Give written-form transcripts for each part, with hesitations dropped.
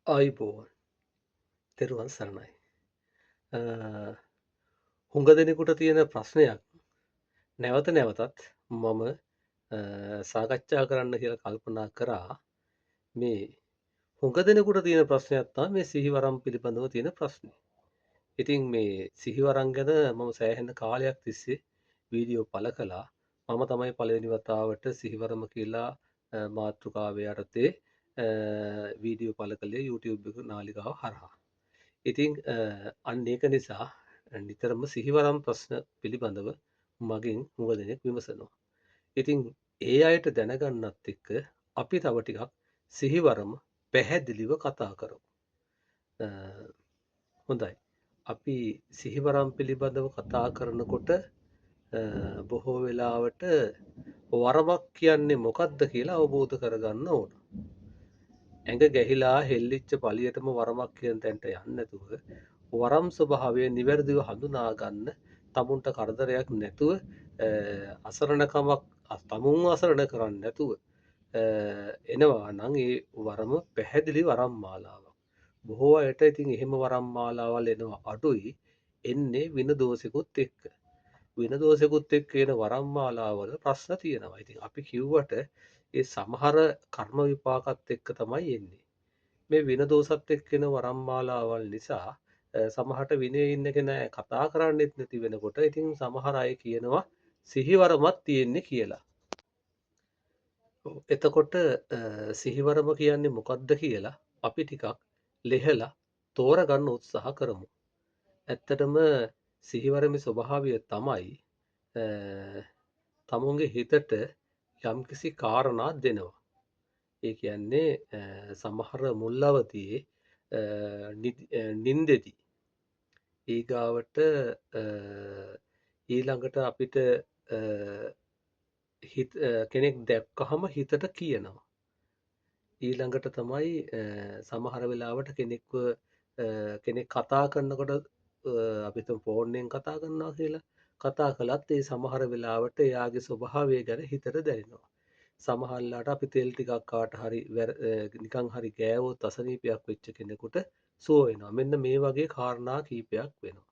ආයුබෝවන් තෙරුවන් සරණයි. හුඟ දෙනෙකුට තියෙන ප්‍රශ්නයක් නැවත නැවතත් මම සාකච්ඡා කරන්න කියලා කල්පනා කරා. මේ හුඟ දෙනෙකුට තියෙන ප්‍රශ්නයක් තමයි මේ සිහිවරම් පිළිබඳව තියෙන ප්‍රශ්නේ. ඉතින් මේ සිහිවරම් ගැන මම සෑහෙන කාලයක් තිස්සේ වීඩියෝ පළ කළා. මම තමයි පළවෙනි වතාවට සිහිවරම කියලා මාතෘකාව යටතේ වීඩියෝ පළ කළේ YouTube එක නාලිකාව හරහා. ඉතින් අන්න ඒක නිසා නිතරම සිහිවරම් ප්‍රශ්න පිළිබඳව මගෙන් හුඟ දෙනෙක් විමසනවා. ඉතින් ඒ අයට දැනගන්නත් එක්ක අපි තව ටිකක් සිහිවරම පැහැදිලිව කතා කරමු. අ, හොඳයි. අපි සිහිවරම් පිළිබඳව කතා කරනකොට බොහෝ වෙලාවට වරමක් කියන්නේ මොකක්ද කියලා අවබෝධ කරගන්න ඕන. ඇඟ ගැහිලා හෙල්ලිච්ච පළියටම වරමක් කියන තැනට යන්නේ නැතුව වරම් ස්වභාවය නිවැරදිව හඳුනා ගන්න තමුන්ට කරදරයක් නැතුව අසරණකමක් තමුන් අසරණ කරන්නේ නැතුව එනවා නම් ඒ වරම පැහැදිලි වරම් මාලාවක්. බොහෝ අයට ඉතින් එහෙම වරම් මාලාවල් එනවා අඩුයි. එන්නේ විනදෝෂෙකුත් එක්ක. විනදෝෂෙකුත් එක්ක එන වරම් මාලාවල ප්‍රශ්න තියෙනවා. ඉතින් අපි කිව්වට ඒ සමහර කර්ම විපාකත් එක්ක තමයි එන්නේ. මේ විනදෝසත් එක්කෙන වරම් මාලාවල් නිසා සමහරට විනේ ඉන්න කෙනා කතා කරන්නෙත් නැති වෙනකොට ඉතින් සමහර අය කියනවා සිහිවරමක් තියෙන්නේ කියලා. එතකොට සිහිවරම කියන්නේ මොකක්ද කියලා අපි ටිකක් ලෙහලා තෝරගන්න උත්සාහ කරමු. ඇත්තටම සිහිවරමේ ස්වභාවය තමයි තමුන්ගේ හිතට යම්කිසි කාරණා දෙනවා. ඒ කියන්නේ සමහර මුල් අවදියේ නින්දෙදී ඊගාවට ඊළඟට අපිට කෙනෙක් දැක්කහම හිතට කියනවා. ඊළඟට තමයි සමහර වෙලාවට කෙනෙක් කතා කරනකොට අපි හිතමු ෆෝන්ෙන් කතා කරනවා කියලා. කතා කළත් ඒ සමහර වෙලාවට එයාගේ ස්වභාවය ගැන හිතට දැනෙනවා. සමහරලාට අපි තෙල් ටිකක් කාට හරි නිකන් හරි ගෑවොත් අසනීපයක් වෙච්ච කෙනෙකුට සුව වෙනවා. මෙන්න මේ වගේ කාරණා කීපයක් වෙනවා.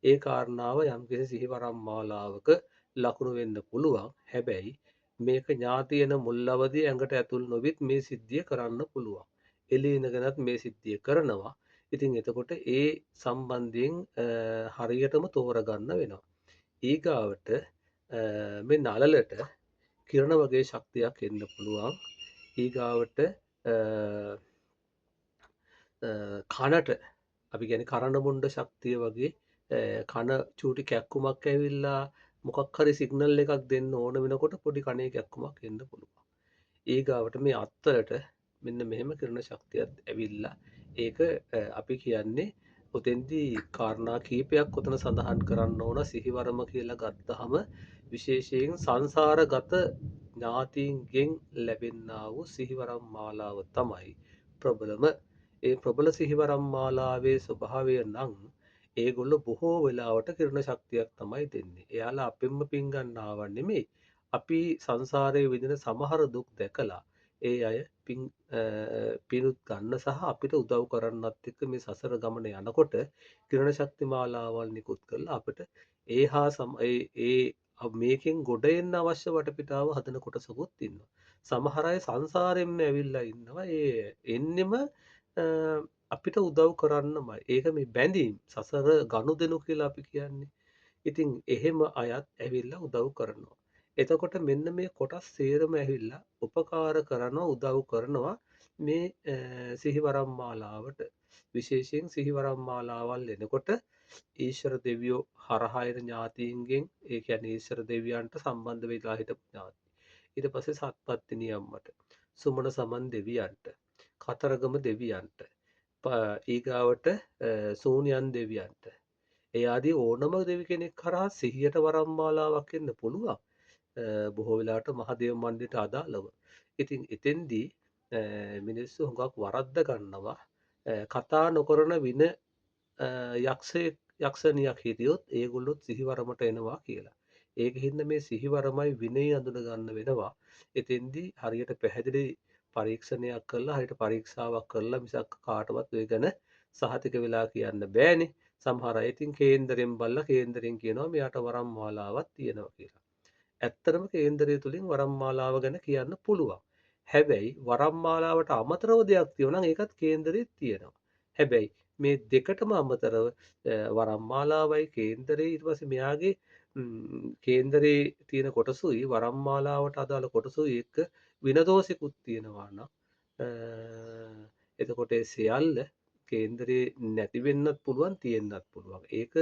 ඒ කාරණාව යම්කිසි සිහිවරම් මාලාවක ලකුණු වෙන්න පුළුවන්. හැබැයි මේක ඥාතියන මුල් අවදී ඇඟට ඇතුල් නොවිත් මේ සිද්ධිය කරන්න පුළුවන්. එළියේ ඉඳගෙනත් මේ සිද්ධිය කරනවා. ඉතින් එතකොට ඒ සම්බන්ධයෙන් හරියටම තෝරගන්න වෙනවා. ඊගාවට මේ නළලට කිරණ වගේ ශක්තියක් එන්න පුළුවන්. ඊගාවට කනට අපි ගැන කරණ මුන්ඩ ශක්තිය වගේ කන චූටි කැක්කුමක් ඇවිල්ලා මොකක් හරි සිගනල් එකක් දෙන්න ඕන වෙනකොට පොඩි කනේ කැක්කුමක් එන්න පුළුවන්. ඒගාවට මේ අත්වලට මෙන්න මෙහෙම කිරණ ශක්තියක් ඇවිල්ලා ඒක අපි කියන්නේ ඔතෙන්දී කාරණා කීපයක් ඔතන සඳහන් කරන්න ඕන. සිහිවරම කියලා ගත්තහම විශේෂයෙන් සංසාරගත ඥාතීන්ගෙන් ලැබෙන්නා වූ සිහිවරම් මාලාව තමයි ප්‍රබලම. ඒ ප්‍රබල සිහිවරම් මාලාවේ ස්වභාවය නම් ඒගොල්ලෝ බොහෝ වෙලාවට කිරණ ශක්තියක් තමයි දෙන්නේ. එයාලා අපෙන්ම පින් ගන්නවා නෙමෙයි. අපි සංසාරයේ විඳින සමහර දුක් දැකලා ඒ අය පිනුත් ගන්න සහ අපිට උදව් කරන්නත් එක්ක මේ සසර ගමන යනකොට කිරණ ශක්ති මාලාවල් නිකුත් කරලා අපිට ඒ හා මේකෙන් ගොඩ එන්න අවශ්‍ය වටපිටාව හදන කොටසකුත් ඉන්නවා. සමහර අය සංසාරයෙන්ම ඇවිල්ලා ඉන්නවා. ඒ එන්නෙම අපිට උදව් කරන්නමයි. ඒක මේ බැඳීම් සසර ගනුදෙනු කියලා අපි කියන්නේ. ඉතින් එහෙම අයත් ඇවිල්ලා උදව් කරනවා. එතකොට මෙන්න මේ කොටස් සේරම ඇවිල්ලා උපකාර කරනවා උදව් කරනවා මේ සිහිවරම් මාලාවට. විශේෂයෙන් සිහිවරම් මාලාවල් එනකොට ඊශ්වර දෙවියෝ හරහා එන ඥාතීන්ගෙන් ඒ කියන්නේ ඊශ්වර දෙවියන්ට සම්බන්ධ වෙලා හිටපු ඥාති. ඊට පස්සේ සත්පත්තිනි අම්මට, සුමන සමන් දෙවියන්ට, කතරගම දෙවියන්ට, ඊගාවට සූනියන් දෙවියන්ට. ඒ ආදී ඕනම දෙවි කෙනෙක් කරා සිහියට වරම් මාලාවක් එන්න පුළුවන්. බොහෝ වෙලාවට මහදේව මණ්ඩලයට අදාළව. ඉතින් එතෙන්දී මිනිස්සු හුඟක් වරද්ද ගන්නවා. කතා නොකරන වින යක්ෂණියක් හිටියොත් ඒගොල්ලොත් සිහිවරමට එනවා කියලා. ඒක හින්දා මේ සිහිවරමයි විනය අඳුන ගන්න වෙනවා. එතෙන්දී හරියට පැහැදිලි පරීක්ෂණයක් කරලා හරියට පරීක්ෂාවක් කරලා මිසක් කාටවත් ඔය ගැන සහතික වෙලා කියන්න බෑනේ. සමහර අය ඉතින් කේන්දරෙන් බලලා කේන්දරෙන් කියනවා මෙයාට වරම් මාලාවක් තියෙනවා කියලා. ඇත්තටම කේන්දරය තුලින් වරම් මාලාව ගැන කියන්න පුළුවන්. හැබැයි වරම් මාලාවට අමතරව දෙයක් තියෙනවා නම් ඒකත් කේන්දරෙත් තියෙනවා. හැබැයි මේ දෙකටම අමතරව වරම් මාලාවයි කේන්දරේ ඊට පස්සේ මෙයාගේ කේන්දරේ තියෙන කොටසුයි වරම් මාලාවට අදාළ කොටසුයි එක්ක විනදෝෂිකුත් තියෙනවා නම් එතකොට ඒ සියල්ල කේන්දරේ නැති වෙන්නත් පුළුවන් තියෙන්නත් පුළුවන්. ඒක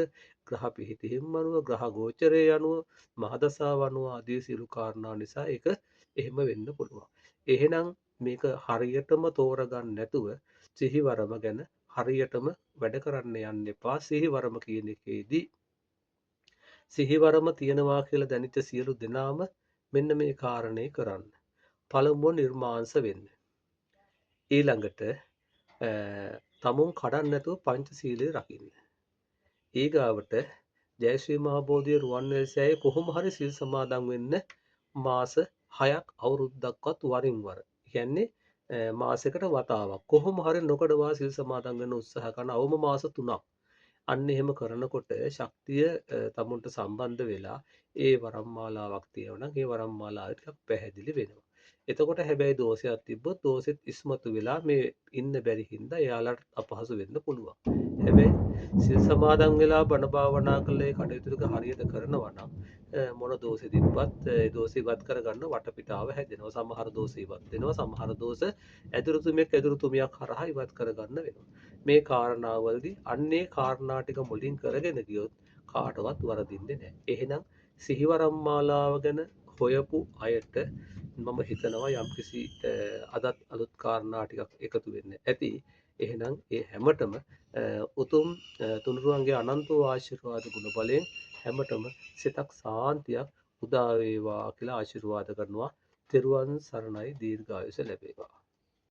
ග්‍රහ පිහිටීම් අනුව ග්‍රහ ගෝචරයේ අනුව මහදශාව අනුව ආදී සියලු කාරණා නිසා ඒක එහෙම වෙන්න පුළුවන්. එහෙනම් මේක හරියටම තෝරගන්න නැතුව සිහිවරම ගැන හරියටම වැඩ කරන්න යන්න එපා. සිහිවරම කියන එකේදී සිහිවරම තියෙනවා කියලා දැනෙච්ච සියලු දෙනාම මෙන්න මේ කාරණේ කරන්න. පළමුව නිර්මාංශ වෙන්න. ඊළඟට තමුන් කඩන්න නැතුව පංචශීලයේ රකින්න. ඊගාවට ජයශ්‍රී මහ බෝධිය රුවන්වැලිසෑයේ කොහොම හරි සිල් සමාදන් වෙන්න මාස 6ක් අවුරුද්දක්වත් වරින් වර. කියන්නේ මාසෙකට වතාවක් කොහොම හරි නොකඩවා සිල් සමාදන් වෙන්න උත්සාහ කරන අවම මාස 3ක්. අන්න එහෙම කරනකොට ශක්තිය තමුන්ට සම්බන්ධ වෙලා ඒ වරම් මාලාවක් තියෙනවා නම් ඒ වරම් මාලාව ටිකක් පැහැදිලි වෙනවා. එතකොට හැබැයි දෝෂයක් තිබ්බොත් දෝෂෙත් ඉස්මතු වෙලා මේ ඉන්න බැරි හින්දා එයාලට අපහසු වෙන්න පුළුවන්. හැබැයි සිල් සමාදන් වෙලා බණ භාවනා කරලා ඒ කටයුතු ටික හරියට කරනවා නම් මොන දෝෂෙ තිබ්බත් ඒ දෝෂ ඉවත් කරගන්න වටපිටාව හැදෙනවා. සමහර දෝෂ ඉවත් වෙනවා. සමහර දෝෂ ඇදුරුතුමියක් හරහා ඉවත් කරගන්න වෙනවා. මේ කාරණාවලදී අන්නේ කාරණා ටික මුලින් කරගෙන ගියොත් කාටවත් වරදින්නේ නැහැ. එහෙනම් සිහිවරම් මාලාව ගැන හොයපු අයට මම හිතනවා යම්කිසි අදත් අලුත් කාරණා ටිකක් එකතු වෙන්න ඇති. එහෙනම් ඒ හැමතෙම උතුම් තුනුරුවන්ගේ අනන්ත වූ ආශිර්වාද ගුණ බලයෙන් හැමතෙම සිතක් සාන්තියක් උදා වේවා කියලා ආශිර්වාද කරනවා. තෙරුවන් සරණයි දීර්ඝායුෂ ලැබේවා.